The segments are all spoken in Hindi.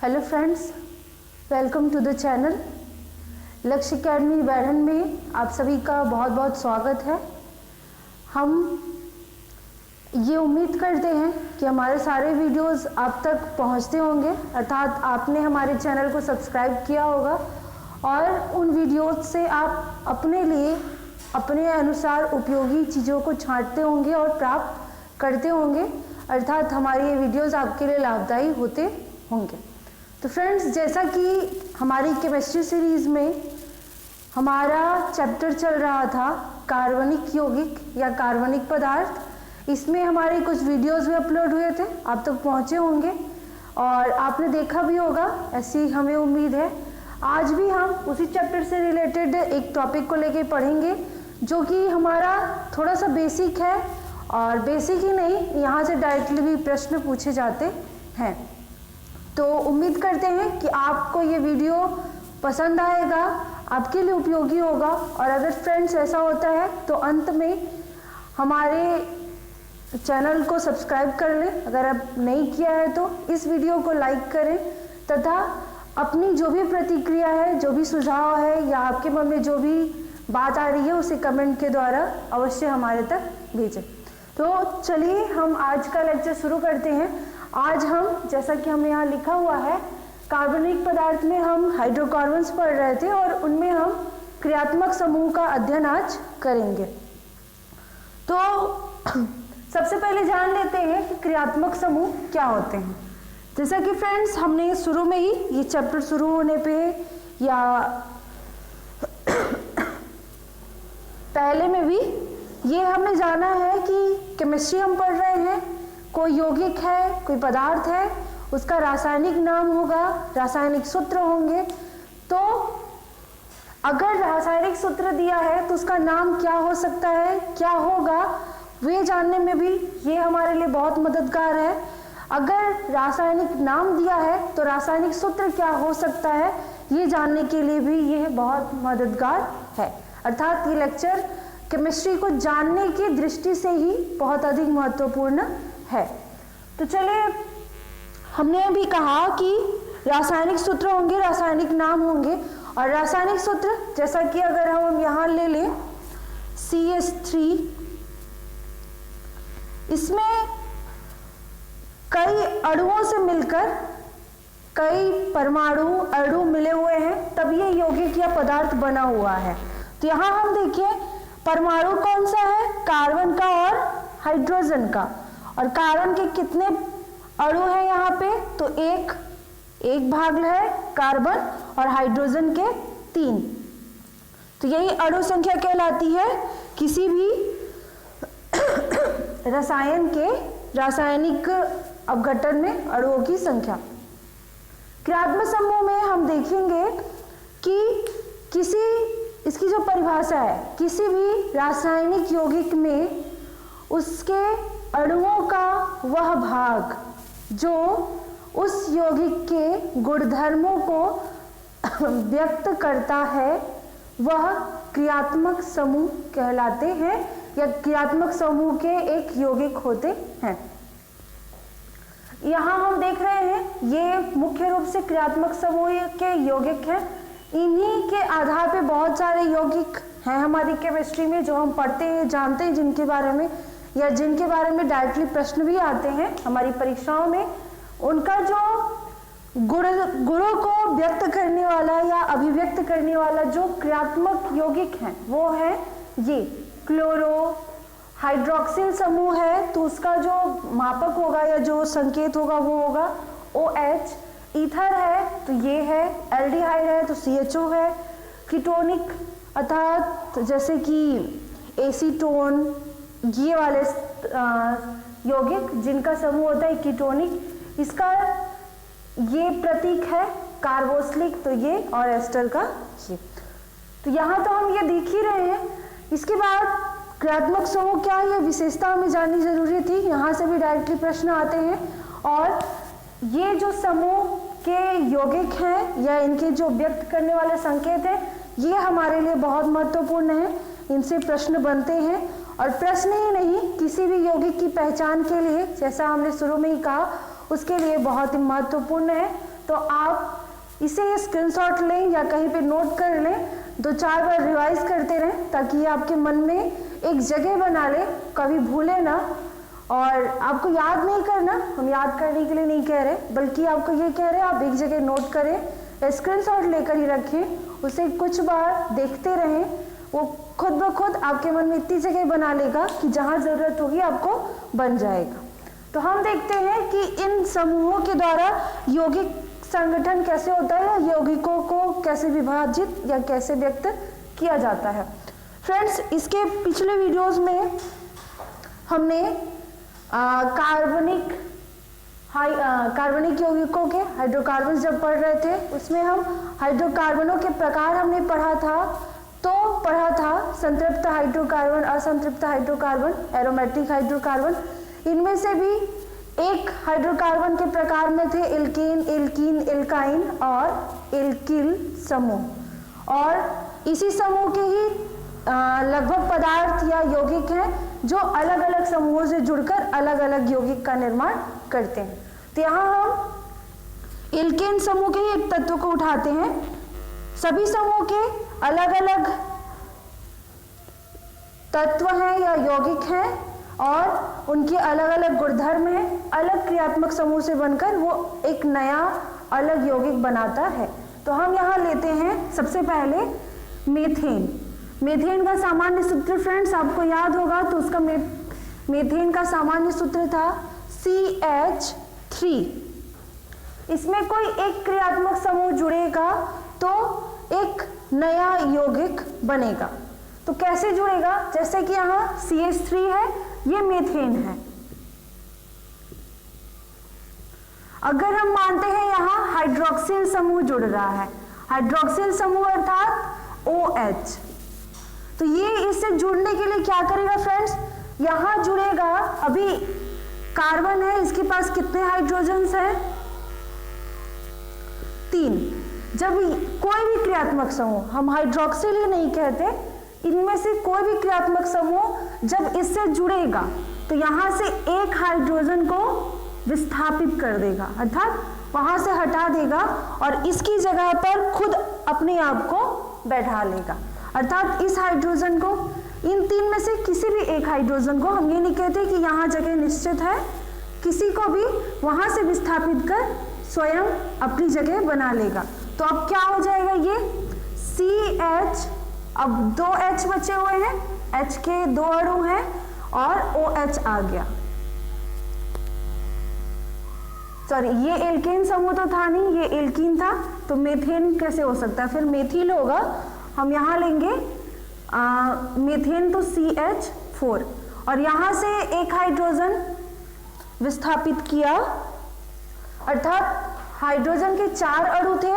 Hello friends, welcome to the channel. Lakshya academy Baran में आप सभी का बहुत बहुत स्वागत है। हम ये उम्मीद करते हैं कि हमारे सारे वीडियोस आप तक पहुंचते होंगे, अर्थात आपने हमारे चैनल को सब्सक्राइब किया होगा और उन वीडियोस से आप अपने लिए अपने अनुसार उपयोगी चीज़ों को छांटते होंगे और प्राप्त करते होंगे, अर्थात हमारे ये वीडियोस आपके लिए लाभदायी होते होंगे। तो फ्रेंड्स, जैसा कि हमारी केमिस्ट्री सीरीज़ में हमारा चैप्टर चल रहा था कार्बनिक यौगिक या कार्बनिक पदार्थ, इसमें हमारे कुछ वीडियोस भी अपलोड हुए थे, आप तक पहुँचे होंगे और आपने देखा भी होगा, ऐसी हमें उम्मीद है। आज भी हम उसी चैप्टर से रिलेटेड एक टॉपिक को लेके पढ़ेंगे जो कि हमारा थोड़ा सा बेसिक है, और बेसिक ही नहीं, यहाँ से डायरेक्टली भी प्रश्न पूछे जाते हैं। तो उम्मीद करते हैं कि आपको ये वीडियो पसंद आएगा, आपके लिए उपयोगी होगा। और अगर फ्रेंड्स ऐसा होता है तो अंत में हमारे चैनल को सब्सक्राइब कर लें, अगर आप नहीं किया है तो इस वीडियो को लाइक करें तथा अपनी जो भी प्रतिक्रिया है, जो भी सुझाव है या आपके मन में जो भी बात आ रही है उसे कमेंट के द्वारा अवश्य हमारे तक भेजें। तो चलिए हम आज का लेक्चर शुरू करते हैं। आज हम, जैसा कि हमने यहाँ लिखा हुआ है, कार्बनिक पदार्थ में हम हाइड्रोकार्बन्स पढ़ रहे थे और उनमें हम क्रियात्मक समूह का अध्ययन आज करेंगे। तो सबसे पहले जान लेते हैं कि क्रियात्मक समूह क्या होते हैं। जैसा कि फ्रेंड्स हमने शुरू में ही, ये चैप्टर शुरू होने पे या पहले में भी ये हमने जाना है कि केमिस्ट्री हम पढ़ रहे हैं, कोई यौगिक है, कोई पदार्थ है, उसका रासायनिक नाम होगा, रासायनिक सूत्र होंगे। तो अगर रासायनिक सूत्र दिया है तो उसका नाम क्या हो सकता है, क्या होगा, वे जानने में भी ये हमारे लिए बहुत मददगार है। अगर रासायनिक नाम दिया है तो रासायनिक सूत्र क्या हो सकता है, ये जानने के लिए भी ये बहुत मददगार है। अर्थात ये लेक्चर केमिस्ट्री को जानने की दृष्टि से ही बहुत अधिक महत्वपूर्ण है। तो चलिए, हमने अभी कहा कि रासायनिक सूत्र होंगे, रासायनिक नाम होंगे। और रासायनिक सूत्र, जैसा कि अगर हम यहाँ ले लें CH3, इसमें कई अणुओं से मिलकर कई परमाणु अणु मिले हुए हैं, तब ये यौगिक या पदार्थ बना हुआ है। तो यहाँ हम देखिए परमाणु कौन सा है, कार्बन का और हाइड्रोजन का। और कार्बन के कितने अणु हैं यहाँ पे, तो एक भाग है कार्बन और हाइड्रोजन के 3। तो यही अणु संख्या कहलाती है किसी भी रसायन के रासायनिक अपघटन में अणुओं की संख्या। क्रियात्मक समूह में हम देखेंगे कि इसकी जो परिभाषा है, किसी भी रासायनिक यौगिक में उसके अणुओं का वह भाग जो उस यौगिक के गुणधर्मों को व्यक्त करता है, वह क्रियात्मक समूह कहलाते हैं या क्रियात्मक समूह के एक यौगिक होते हैं। यहाँ हम देख रहे हैं ये मुख्य रूप से क्रियात्मक समूह के यौगिक हैं। इन्हीं के आधार पे बहुत सारे यौगिक हैं हमारी केमिस्ट्री में जो हम पढ़ते हैं, जानते हैं, जिनके बारे में या जिनके बारे में डायरेक्टली प्रश्न भी आते हैं हमारी परीक्षाओं में। उनका जो गुणों को व्यक्त करने वाला या अभिव्यक्त करने वाला जो क्रियात्मक यौगिक हैं वो है ये क्लोरो हाइड्रोक्सिल समूह है, तो उसका जो मापक होगा या जो संकेत होगा वो होगा OH। ईथर है तो ये है, एल्डिहाइड है तो CHO है। कीटोनिक अर्थात जैसे कि एसीटोन, ये वाले यौगिक जिनका समूह होता है कीटोनिक, इसका ये प्रतीक है कार्बोक्सिलिक, तो ये, और एस्टर का ये। तो यहाँ तो हम ये देख ही रहे हैं। इसके बाद क्रियात्मक समूह क्या है, ये विशेषता हमें जाननी जरूरी थी, यहाँ से भी डायरेक्टली प्रश्न आते हैं। और ये जो समूह के यौगिक हैं या इनके जो व्यक्त करने वाले संकेत हैं, ये हमारे लिए बहुत महत्वपूर्ण है, इनसे प्रश्न बनते हैं। और प्रश्न ही नहीं, किसी भी यौगिक की पहचान के लिए, जैसा हमने शुरू में ही कहा, उसके लिए बहुत ही महत्वपूर्ण है। तो आप इसे स्क्रीनशॉट लें या कहीं पे नोट कर लें, 2-4 बार रिवाइज करते रहें ताकि ये आपके मन में एक जगह बना ले, कभी भूले ना। और आपको याद नहीं करना, हम याद करने के लिए नहीं कह रहे, बल्कि आपको ये कह रहे हैं आप एक जगह नोट करें, स्क्रीनशॉट लेकर ही रखें, उसे कुछ बार देखते रहें, वो खुद ब खुद आपके मन में इतनी जगह बना लेगा कि जहाँ ज़रूरत होगी आपको बन जाएगा। तो हम देखते हैं कि इन समूहों के द्वारा यौगिक संगठन कैसे होता है, या यौगिकों को कैसे विभाजित या कैसे व्यक्त किया जाता है। फ्रेंड्स, इसके पिछले वीडियोस में हमने कार्बनिक यौगिकों के हाइड्रोकार्बन जब पढ़ रहे थे, उसमें हम हाइड्रोकार्बनों के प्रकार हमने पढ़ा था संतृप्त हाइड्रोकार्बन, असंतृप्त हाइड्रोकार्बन, एरोमेटिक हाइड्रोकार्बन। इनमें से भी एक हाइड्रोकार्बन के प्रकार में थे एल्केन, एल्कीन, एल्काइन और एल्किल समूह। और इसी समूह के ही लगभग पदार्थ या यौगिक हैं जो अलग अलग समूहों से जुड़कर अलग अलग यौगिक का निर्माण करते हैं। तो यहाँ हम एल्केन समूह के ही एक तत्व को उठाते हैं। सभी समूह के अलग अलग तत्व हैं या यौगिक हैं और उनके अलग अलग गुणधर्म हैं, अलग क्रियात्मक समूह से बनकर वो एक नया अलग यौगिक बनाता है। तो हम यहाँ लेते हैं सबसे पहले मीथेन। मीथेन का सामान्य सूत्र फ्रेंड्स आपको याद होगा, तो उसका मीथेन का सामान्य सूत्र था CH3। इसमें कोई एक क्रियात्मक समूह जुड़ेगा तो एक नया यौगिक बनेगा। तो कैसे जुड़ेगा, जैसे कि यहाँ CH3 है, ये मीथेन है। अगर हम मानते हैं यहाँ हाइड्रोक्सिल समूह जुड़ रहा है, हाइड्रोक्सिल समूह अर्थात OH, तो ये इससे जुड़ने के लिए क्या करेगा फ्रेंड्स, यहाँ जुड़ेगा। अभी कार्बन है, इसके पास कितने हाइड्रोजन्स हैं, 3। जब कोई भी क्रियात्मक समूह, हम हाइड्रोक्सिल ही नहीं कहते, इनमें से कोई भी क्रियात्मक समूह जब इससे जुड़ेगा तो यहाँ से एक हाइड्रोजन को विस्थापित कर देगा, अर्थात वहां से हटा देगा और इसकी जगह पर खुद अपने आप को बैठा लेगा। अर्थात इस हाइड्रोजन को, इन 3 में से किसी भी एक हाइड्रोजन को, हम ये नहीं कहते कि यहाँ जगह निश्चित है, किसी को भी वहां से विस्थापित कर स्वयं अपनी जगह बना लेगा। तो अब क्या हो जाएगा, ये CH, अब 2 H बचे हुए हैं, H के 2 अणु हैं और OH आ गया। सॉरी, ये एल्केन समूह तो था नहीं, ये एल्कीन था, तो मीथेन कैसे हो सकता है, फिर मेथिल होगा। हम यहाँ लेंगे मीथेन, तो CH4, और यहाँ से एक हाइड्रोजन विस्थापित किया, अर्थात हाइड्रोजन के 4 अणु थे,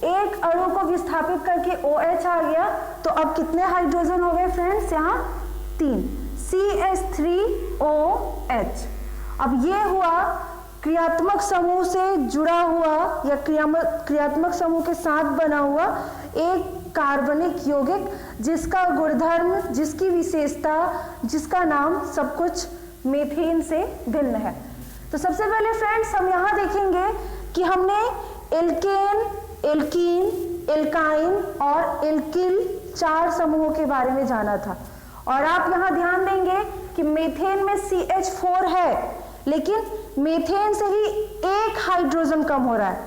एक अणु को विस्थापित करके OH आ गया। तो अब कितने हाइड्रोजन हो गए फ्रेंड्स, यहाँ 3, CH3OH। अब ये हुआ क्रियात्मक समूह से जुड़ा हुआ या क्रियात्मक समूह के साथ बना हुआ एक कार्बनिक यौगिक, जिसका गुणधर्म, जिसकी विशेषता, जिसका नाम सब कुछ मीथेन से भिन्न है। तो सबसे पहले फ्रेंड्स हम यहाँ देखेंगे कि हमने एल्केन, एल्कीन, एल्काइन और एल्किल 4 समूहों के बारे में जाना था। और आप यहाँ ध्यान देंगे कि मीथेन में CH4 है, लेकिन मीथेन से ही एक हाइड्रोजन कम हो रहा है।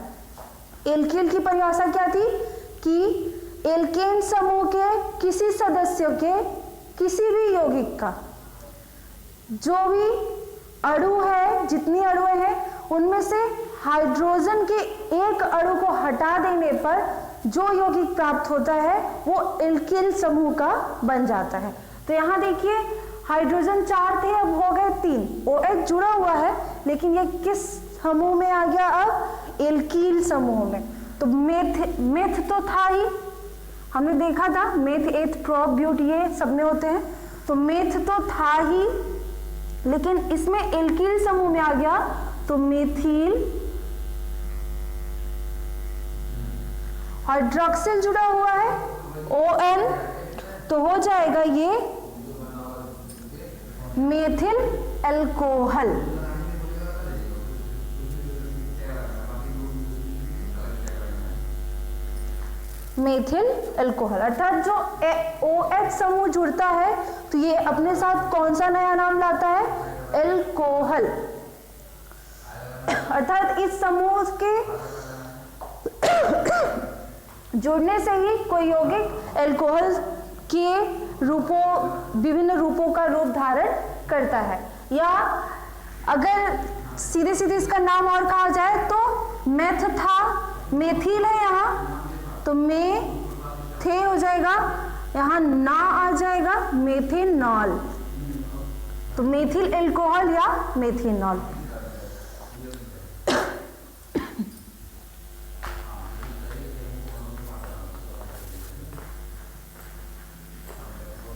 एल्किल की परिभाषा क्या थी कि एल्केन समूह के किसी सदस्य के किसी भी यौगिक का जो भी अणु है, जितनी अणु हैं, उनमें से हाइड्रोजन के एक अणु को हटा देने पर जो यौगिक प्राप्त होता है वो एल्किल समूह का बन जाता है। तो यहाँ देखिए हाइड्रोजन 4 थे, अब हो गए 3, OH जुड़ा हुआ है, लेकिन ये किस समूह में आ गया, अब एल्किल समूह में। तो मेथ तो था ही, हमने देखा था मेथ, एथ, प्रोप, ब्यूट, ये सब में होते हैं, तो मेथ तो था ही, लेकिन इसमें एल्किल समूह में आ गया तो मेथिल। हाइड्रोक्सिल जुड़ा हुआ है ON, तो हो जाएगा ये मेथिल अल्कोहल। Methyl alcohol. अर्थात जो OH समूह जुड़ता है तो ये अपने साथ कौन सा नया नाम लाता है? एल्कोहल। अर्थात इस समूह के जुड़ने से ही कोई यौगिक एल्कोहल के विभिन्न रूपों का रूप धारण करता है। या अगर सीधे सीधे इसका नाम और कहा जाए तो मेथ था, मेथिल है यहाँ तो थे हो जाएगा, यहाँ ना आ जाएगा मेथेनॉल, तो मेथिल एल्कोहल या मेथेनॉल।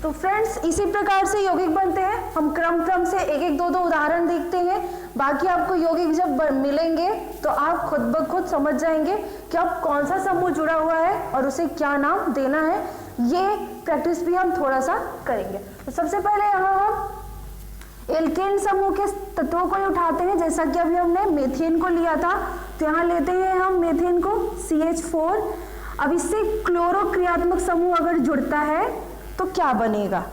तो फ्रेंड्स इसी प्रकार से यौगिक बनते हैं। हम क्रम से एक एक दो उदाहरण देखते हैं, बाकी आपको यौगिक जब मिलेंगे तो आप खुद ब खुद समझ जाएंगे कि अब कौन सा समूह जुड़ा हुआ है और उसे क्या नाम देना है। ये प्रैक्टिस भी हम थोड़ा सा करेंगे। तो सबसे पहले यहाँ हम एल्केन समूह के तत्वों को ही उठाते हैं। जैसा कि अभी हमने मेथेन को लिया था, तो यहाँ लेते हैं हम मेथेन को CH4। अब इससे क्लोरो क्रियात्मक समूह अगर जुड़ता है तो क्या बनेगा?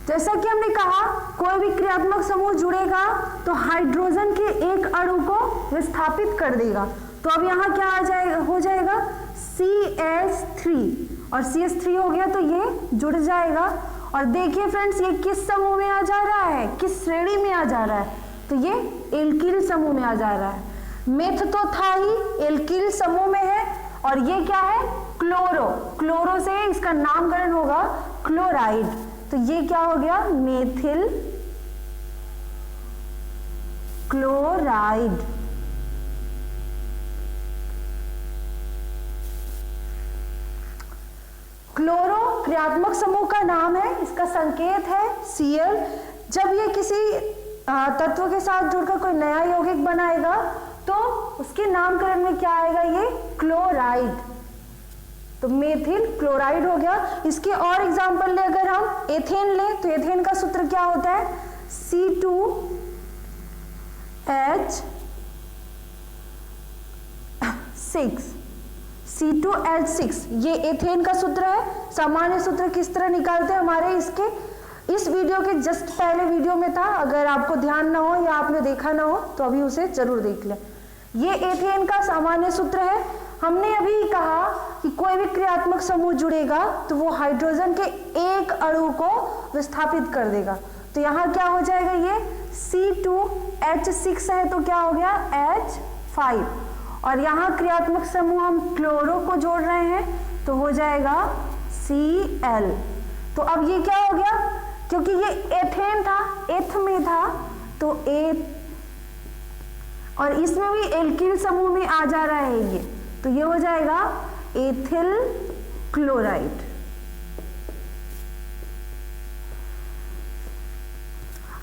जैसा कि हमने कहा कोई भी क्रियात्मक समूह जुड़ेगा तो हाइड्रोजन के एक अणु को विस्थापित कर देगा। तो अब यहाँ क्या आ जाएगा? हो जाएगा CH3 और CH3 हो गया तो ये जुड़ जाएगा। और देखिए फ्रेंड्स ये किस समूह में आ जा रहा है, किस श्रेणी में आ जा रहा है? तो ये एल्किल समूह में आ जा रहा है। मेथ तो था ही, एल्किल समूह में है। और ये क्या है? क्लोरो। क्लोरो से इसका नामकरण होगा क्लोराइड, तो ये क्या हो गया? Methyl chloride. क्लोरो क्रियात्मक समूह का नाम है, इसका संकेत है Cl। जब ये किसी तत्व के साथ जुड़कर कोई नया यौगिक बनाएगा तो उसके नामकरण में क्या आएगा? ये क्लोराइड, तो मेथिल क्लोराइड हो गया। इसके और एग्जांपल ले अगर हम एथेन ले तो एथेन का सूत्र क्या होता है? C2H6। ये एथेन का सूत्र है। सामान्य सूत्र किस तरह निकालते हैं हमारे इस वीडियो के जस्ट पहले वीडियो में था। अगर आपको ध्यान ना हो या आपने देखा ना हो तो अभी उसे जरूर देख लें। ये एथेन का सामान्य सूत्र है। हमने अभी कहा कि कोई भी क्रियात्मक समूह जुड़ेगा तो वो हाइड्रोजन के एक अणु को विस्थापित कर देगा। तो यहाँ क्या हो जाएगा? ये C2H6 है तो क्या हो गया? H5। और यहाँ क्रियात्मक समूह हम क्लोरो को जोड़ रहे हैं तो हो जाएगा Cl। तो अब ये क्या हो गया? क्योंकि ये एथेन था, एथ में था तो और इसमें भी एल्किल समूह में आ जा रहा है ये, तो ये हो जाएगा एथिल क्लोराइड।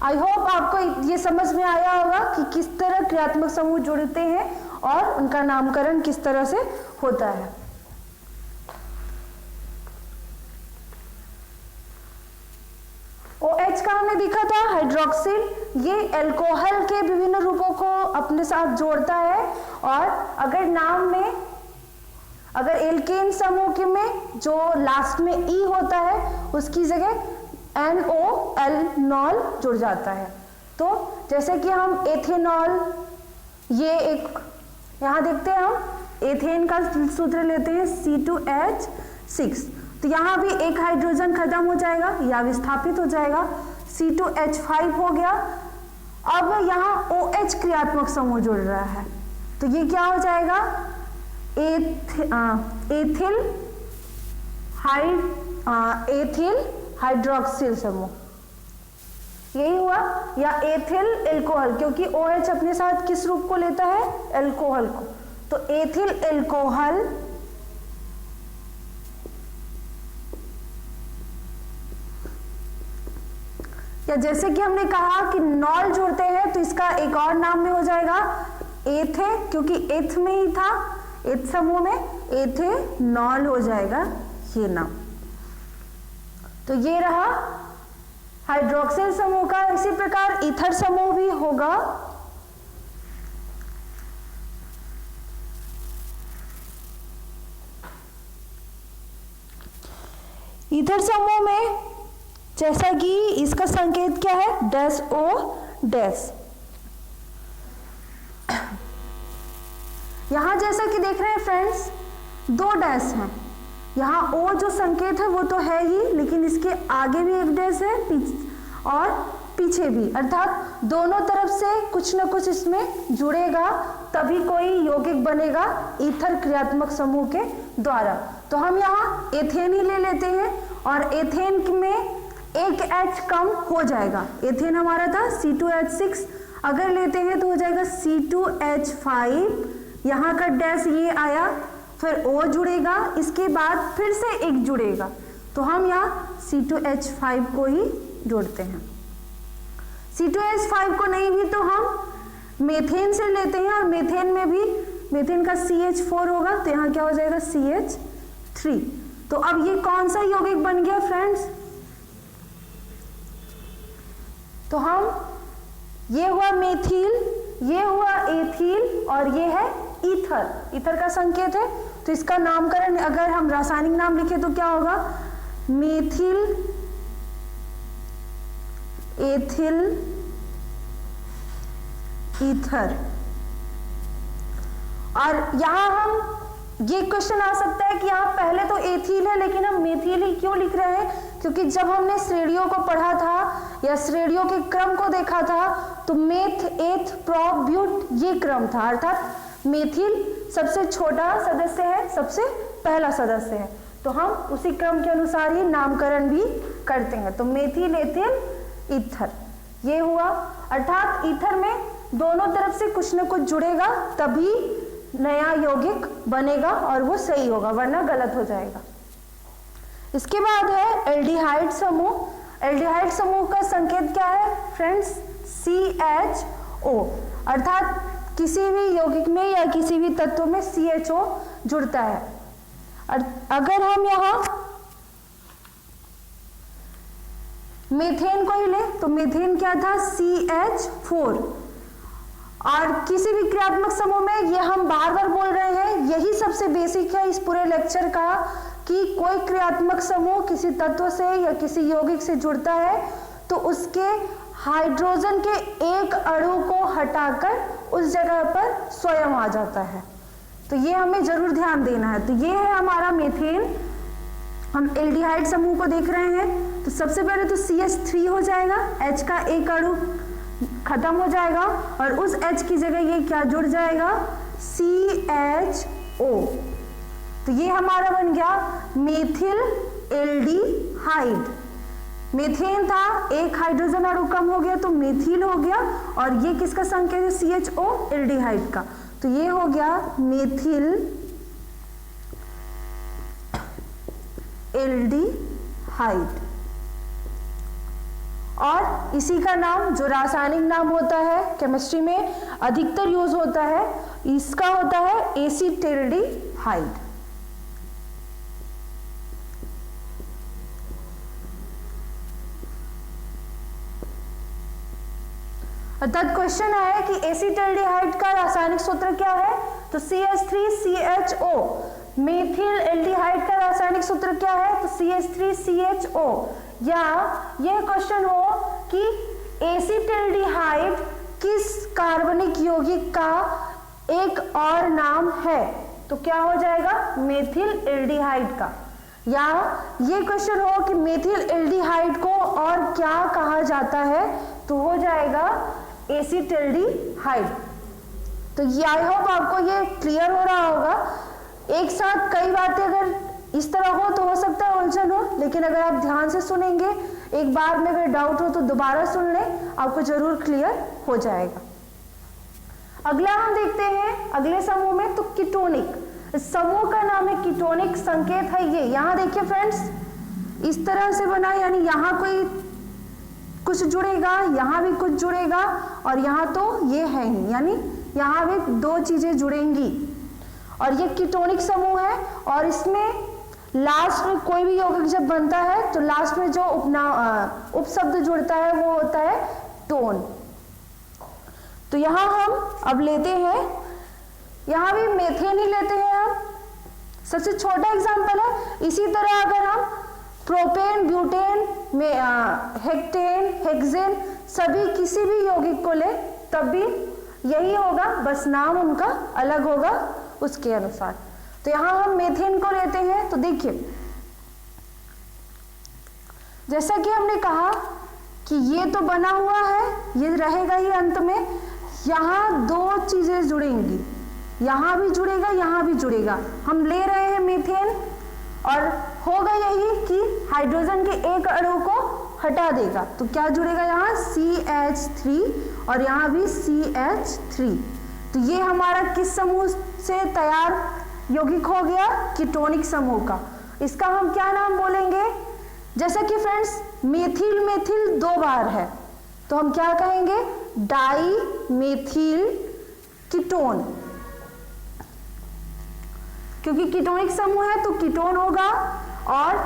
आई होप आपको ये समझ में आया होगा कि किस तरह क्रियात्मक समूह जुड़ते हैं और उनका नामकरण किस तरह से होता है। OH का हमने देखा था हाइड्रोक्सिल। ये एल्कोहल के विभिन्न रूपों को अपने साथ जोड़ता है। और अगर नाम में अगर एल्केन समूह के में जो लास्ट में E होता है उसकी जगह NO नॉल जुड़ जाता है। तो जैसे कि हम एथेनॉल, ये एक यहाँ देखते हैं हम एथेन का सूत्र लेते हैं C2H6, तो यहाँ भी एक हाइड्रोजन खत्म हो जाएगा या विस्थापित हो जाएगा, C2H5 हो गया। अब यहाँ OH क्रियात्मक समूह जुड़ रहा है तो ये क्या हो जाएगा? एथिल हाइड्रोक्सिल समूह, यही हुआ। या एथिल एल्कोहल, क्योंकि OH अपने साथ किस रूप को लेता है? एल्कोहल को, तो एथिल एल्कोहल। या जैसे कि हमने कहा कि नॉल जोड़ते हैं तो इसका एक और नाम में हो जाएगा एथे, क्योंकि एथ में ही था, एथ समूह में एथेनॉल हो जाएगा ये नाम। तो ये रहा हाइड्रोक्सिल समूह का। इसी प्रकार ईथर समूह भी होगा। ईथर समूह में जैसा कि इसका संकेत क्या है, डैश ओ डैश। यहां जैसा कि देख रहे हैं फ्रेंड्स, दो डैश हैं। यहाँ ओ जो संकेत है वो तो है ही, लेकिन इसके आगे भी एक डैश है और पीछे भी, अर्थात दोनों तरफ से कुछ न कुछ इसमें जुड़ेगा, तभी कोई यौगिक बनेगा ईथर क्रियात्मक समूह के द्वारा। तो हम यहाँ एथेन ही ले लेते हैं और एथेन में एक H कम हो जाएगा। एथेन हमारा था C2H6, अगर लेते हैं तो हो जाएगा C2H5, यहाँ का डैश ये आया, फिर O जुड़ेगा, इसके बाद फिर से एक जुड़ेगा, तो हम यहाँ C2H5 को ही जोड़ते हैं। C2H5 को नहीं भी तो हम मेथेन से लेते हैं, और मेथेन में भी मेथेन का CH4 होगा, तो यहाँ क्या हो जाएगा CH3। तो अब ये कौन सा यौगिक बन गया फ्रेंड्स, तो हम, ये हुआ मेथिल, ये हुआ एथिल और ये है ईथर। ईथर का संकेत है, तो इसका नामकरण अगर हम रासायनिक नाम लिखे तो क्या होगा, मेथिल एथिल ईथर। और यहां हम, ये क्वेश्चन आ सकता है कि यहाँ पहले तो एथिल है लेकिन हम मेथिल ही क्यों लिख रहे हैं, क्योंकि जब हमने श्रेणियों को पढ़ा था या श्रेणियों के क्रम को देखा था तो मेथ, एथ, प्रोप, ब्यूट ये क्रम था, अर्थात मेथिल सबसे छोटा सदस्य है, सबसे पहला सदस्य है, तो हम उसी क्रम के अनुसार ही नामकरण भी करते हैं। तो मेथिल एथिल ईथर ये हुआ, अर्थात ईथर में दोनों तरफ से कुछ न कुछ जुड़ेगा, तभी नया यौगिक बनेगा और वो सही होगा, वरना गलत हो जाएगा। इसके बाद है एल्डिहाइड समूह। एल्डिहाइड समूह का संकेत क्या है फ्रेंड्स, CHO, अर्थात किसी भी यौगिक में या किसी भी तत्व में CHO जुड़ता है। अगर हम यहाँ मीथेन को ही ले तो मीथेन क्या था, CH4। और किसी भी क्रियात्मक समूह में, ये हम बार बार बोल रहे हैं, यही सबसे बेसिक है इस पूरे लेक्चर का, कि कोई क्रियात्मक समूह किसी तत्व से या किसी यौगिक से जुड़ता है तो उसके हाइड्रोजन के एक अणु को हटाकर उस जगह पर स्वयं आ जाता है, तो ये हमें जरूर ध्यान देना है। तो ये है हमारा मीथेन। हम एल्डिहाइड समूह को देख रहे हैं, तो सबसे पहले तो CH3 हो जाएगा, H का एक अणु खत्म हो जाएगा और उस H की जगह ये क्या जुड़ जाएगा, CHO। तो ये हमारा बन गया मेथिल एल्डिहाइड। मीथेन था, एक हाइड्रोजन अणु कम हो गया तो मेथिल हो गया, और ये किसका संकेत है, CHO एल्डिहाइड का, तो ये हो गया मेथिल एल्डिहाइड। और इसी का नाम, जो रासायनिक नाम होता है केमिस्ट्री में अधिकतर यूज होता है, इसका होता है एसीटल्डिहाइड। अर्थात क्वेश्चन है कि एसीटल्डिहाइड का रासायनिक सूत्र क्या है, तो CH3CHO। मेथिल एल्डिहाइड का रासायनिक सूत्र क्या है, तो CH3CHO। या यह क्वेश्चन हो कि एसीटल्डिहाइड किस कार्बनिक यौगिक का एक और नाम है, तो क्या हो जाएगा, मेथिल एल्डिहाइड का। या ये क्वेश्चन हो कि मेथिल एल्डिहाइड को और क्या कहा जाता है, तो हो जाएगा एसीटल्डिहाइड। तो ये आई होप आपको ये क्लियर हो रहा होगा। एक साथ कई बातें अगर इस तरह हो तो हो सकता है उलझन हो, लेकिन अगर आप ध्यान से सुनेंगे, एक बार में अगर डाउट हो तो दोबारा सुन लें, आपको जरूर क्लियर हो जाएगा। अगला हम देखते हैं अगले समूह में, तो कीटोनिक। इस समूह का नाम है कीटोनिक, संकेत है ये। यहाँ देखिए फ्रेंड्स, इस तरह से बना, यानी यहाँ कोई कुछ जुड़ेगा, यहाँ भी कुछ जुड़ेगा, और यहाँ तो ये है ही, यानी यहाँ भी दो चीजें जुड़ेंगी, और ये कीटोनिक समूह है। और इसमें लास्ट में कोई भी यौगिक जब बनता है तो लास्ट में जो उपशब्द जुड़ता है वो होता है टोन। तो यहाँ हम अब लेते हैं, यहाँ भी मेथेन ही लेते हैं हम, सबसे छोटा एग्जाम्पल है। इसी तरह अगर हम प्रोपेन, ब्यूटेन में हेक्टेन, हेक्सेन, सभी किसी भी यौगिक को ले तब भी यही होगा, बस नाम उनका अलग होगा उसके अनुसार। तो यहां हम मेथेन को लेते हैं, तो देखिए जैसा कि हमने कहा कि ये तो बना हुआ है, ये रहेगा ही अंत में, यहां दो चीजें जुड़ेंगी, यहां भी जुड़ेगा, यहां भी जुड़ेगा। हम ले रहे हैं मीथेन और होगा यही कि हाइड्रोजन के एक अणु को हटा देगा, तो क्या जुड़ेगा यहाँ CH3 और यहाँ भी CH3। तो ये हमारा किस समूह से तैयार यौगिक हो गया? कीटोनिक समूह का। इसका हम क्या नाम बोलेंगे? जैसा कि फ्रेंड्स मेथिल मेथिल दो बार है, तो हम क्या कहेंगे? डाई मेथिल कीटोन, क्योंकि कीटोनिक समूह है तो कीटोन होगा और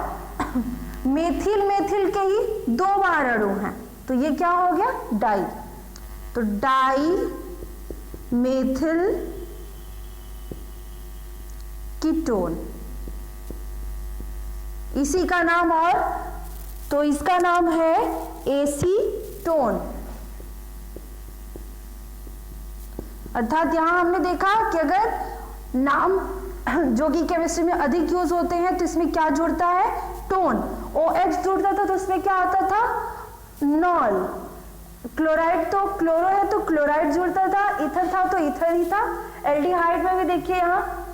मेथिल मेथिल के ही दो बार अणु हैं, तो ये क्या हो गया? डाई। तो डाई मेथिल कीटोन, इसी का नाम, और तो इसका नाम है एसीटोन। अर्थात यहां हमने देखा कि अगर नाम जो कि केमिस्ट्री में अधिक यूज होते हैं तो इसमें क्या जुड़ता है? टोन। OH जुड़ता था तो इसमें क्या आता था? नॉल। क्लोराइड तो क्लोरो है तो क्लोराइड जुड़ता था, इथर था तो इथर ही था। एल्डिहाइड में भी देखिए यहाँ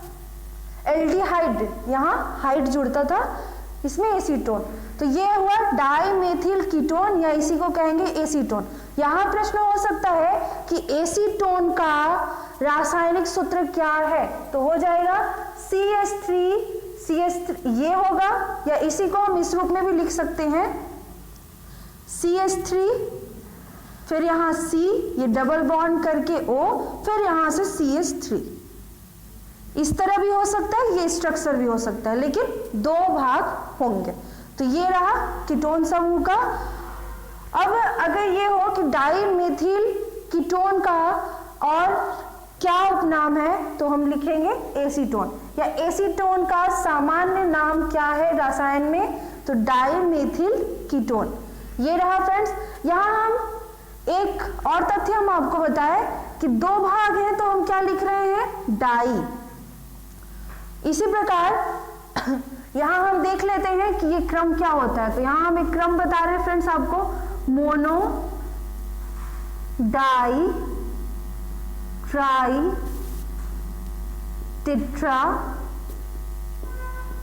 एल्डिहाइड, यहाँ हाइड जुड़ता था, इसमें एसीटोन। तो ये हुआ डाई मेथिल कीटोन, या इसी को कहेंगे एसीटोन। यहाँ प्रश्न हो सकता है कि एसीटोन का रासायनिक सूत्र क्या है, तो हो जाएगा CH3 ये होगा, या इसी को हम इस रूप में भी लिख सकते हैं CH3, फिर यहाँ C, ये डबल बॉन्ड करके O, फिर यहाँ से CH3। इस तरह भी हो सकता है, ये स्ट्रक्चर भी हो सकता है, लेकिन दो भाग होंगे। तो ये रहा कीटोन समूह का। अब अगर ये हो कि डाई मेथिल कीटोन का और क्या उपनाम है, तो हम लिखेंगे एसीटोन, या एसीटोन का सामान्य नाम क्या है रसायन में, तो डाई मेथिल कीटोन। ये रहा फ्रेंड्स। यहाँ हम एक और तथ्य हम आपको बताएं कि दो भाग हैं तो हम क्या लिख रहे हैं? डाई। इसी प्रकार यहां हम देख लेते हैं कि ये क्रम क्या होता है। तो यहां हम एक क्रम बता रहे हैं फ्रेंड्स आपको, मोनो, डाई, ट्राई, टेट्रा,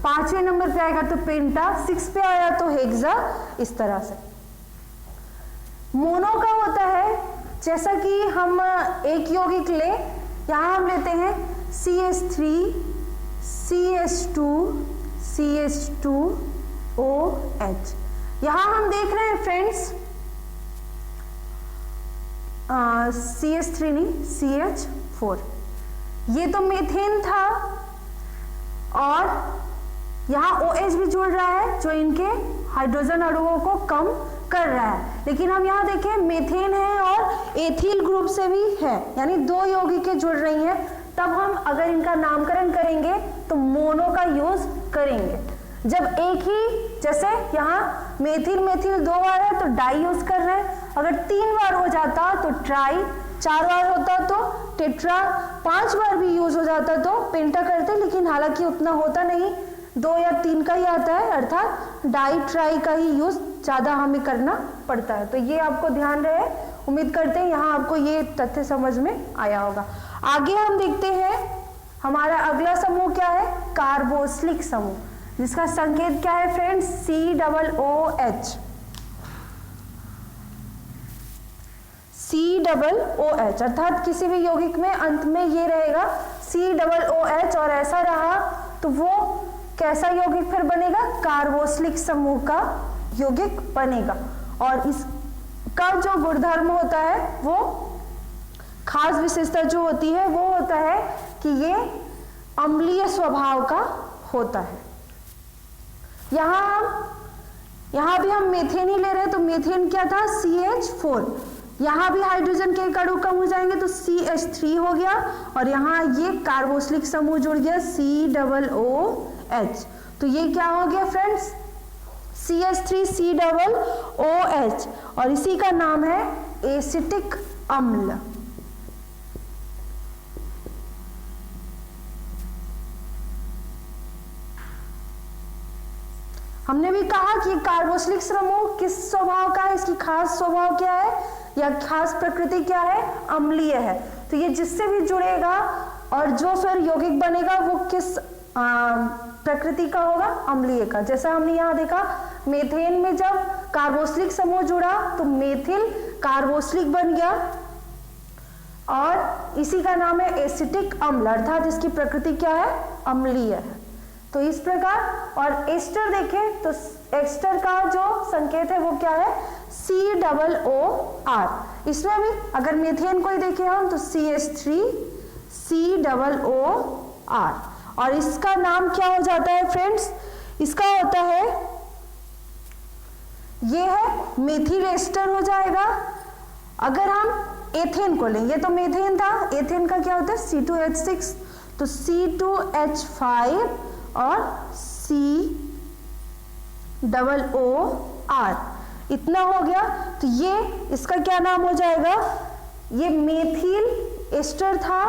5वें नंबर पे आएगा तो पेंटा, 6 पे आया तो हेक्सा, इस तरह से। मोनो का होता है जैसा कि हम एक यौगिक ले, यहां हम लेते हैं CH3, CH2, CH2OH। यहां हम देख रहे हैं फ्रेंड्स CH3 नहीं, CH4। ये तो मीथेन था और यहां OH भी जुड़ रहा है जो इनके हाइड्रोजन अणुओं को कम कर रहा है। लेकिन हम यहाँ देखें मीथेन है और एथिल ग्रुप से भी है, यानी दो यौगिकें जुड़ रही हैं। तब हम अगर इनका नामकरण करेंगे तो मोनो का यूज करेंगे। जब एक ही, जैसे यहाँ मेथिल मेथिल दो बार है तो डाई यूज कर रहे हैं, अगर 3 बार हो जाता तो ट्राई, 4 बार होता तो टेट्रा, 5 बार भी यूज हो जाता तो पेंटा करते, लेकिन हालांकि उतना होता नहीं, 2 या 3 का ही आता है, अर्थात डाई ट्राई का ही यूज ज्यादा हमें करना पड़ता है। तो ये आपको ध्यान रहे, उम्मीद करते हैं यहाँ आपको ये तथ्य समझ में आया होगा। आगे हम देखते हैं हमारा अगला समूह क्या है, कार्बोक्सिलिक समूह, जिसका संकेत क्या है फ्रेंड्स, COOH। COOH अर्थात किसी भी यौगिक में अंत में ये रहेगा COOH, और ऐसा रहा तो वो कैसा यौगिक फिर बनेगा, कार्बोक्सिलिक समूह का यौगिक बनेगा। और इसका जो गुणधर्म होता है, वो खास विशेषता जो होती है वो होता है कि ये अम्लीय स्वभाव का होता है। यहां भी हम मीथेन ही ले रहे हैं, तो मीथेन क्या था, CH4। यहां भी हाइड्रोजन के अणु कम हो जाएंगे तो CH3 हो गया, और यहां ये कार्बोक्सिलिक समूह जुड़ गया COOH। तो ये क्या हो गया फ्रेंड्स, CH3COOH, और इसी का नाम है एसिटिक अम्ल। हमने भी कहा कि कार्बोक्सिलिक समूह किस स्वभाव का है, इसकी खास स्वभाव क्या है या खास प्रकृति क्या है, अम्लीय है। तो ये जिससे भी जुड़ेगा और जो फिर यौगिक बनेगा वो किस प्रकृति का होगा, अम्लीय का। जैसा हमने यहाँ देखा मेथेन में जब कार्बोक्सिलिक समूह जुड़ा तो मेथिल कार्बोक्सिलिक बन गया और इसी का नाम है एसिटिक अम्ल, अर्थात इसकी प्रकृति क्या है, अम्लीय है। तो इस प्रकार, और एस्टर देखें तो एस्टर का जो संकेत है वो क्या है, COOR। इसमें भी अगर मीथेन को ही देखें हम तो CH3COOR, और इसका नाम क्या हो जाता है फ्रेंड्स, इसका होता है, ये है मेथिल एस्टर हो जाएगा। अगर हम एथेन को लें, ये तो मेथेन था, एथेन का क्या होता है C2H6, तो C2H5 और COOR, इतना हो गया। तो ये इसका क्या नाम हो जाएगा, ये मेथिल एस्टर था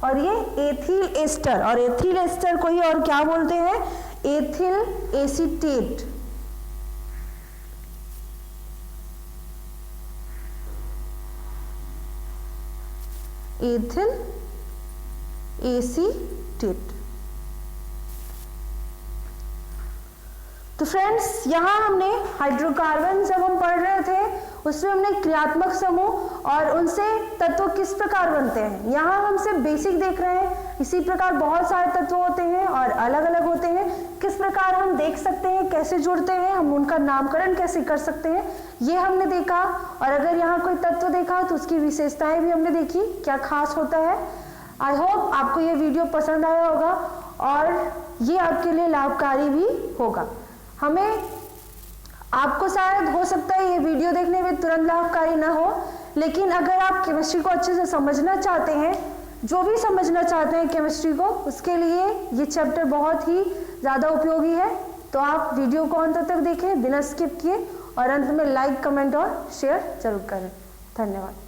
और ये एथिल एस्टर, और एथिल एस्टर को ही और क्या बोलते हैं, एथिल एसीटेट। Ethyl acetate. तो फ्रेंड्स यहाँ हमने हाइड्रोकार्बन जब हम पढ़ रहे थे उसमें हमने क्रियात्मक समूह और उनसे तत्व किस प्रकार बनते हैं, यहाँ हम सिर्फ बेसिक देख रहे हैं। इसी प्रकार बहुत सारे तत्व होते हैं और अलग अलग होते हैं, किस प्रकार हम देख सकते हैं, कैसे जुड़ते हैं, हम उनका नामकरण कैसे कर सकते हैं, ये हमने देखा। और अगर यहाँ कोई तत्व देखा तो उसकी विशेषताएं भी हमने देखी, क्या खास होता है। आई होप आपको ये वीडियो पसंद आया होगा और ये आपके लिए लाभकारी भी होगा। हमें आपको शायद हो सकता है ये वीडियो देखने में तुरंत लाभकारी ना हो, लेकिन अगर आप केमिस्ट्री को अच्छे से समझना चाहते हैं, जो भी समझना चाहते हैं केमिस्ट्री को, उसके लिए ये चैप्टर बहुत ही ज़्यादा उपयोगी है। तो आप वीडियो को अंत तक देखें बिना स्किप किए और अंत में लाइक, कमेंट और शेयर जरूर करें। धन्यवाद।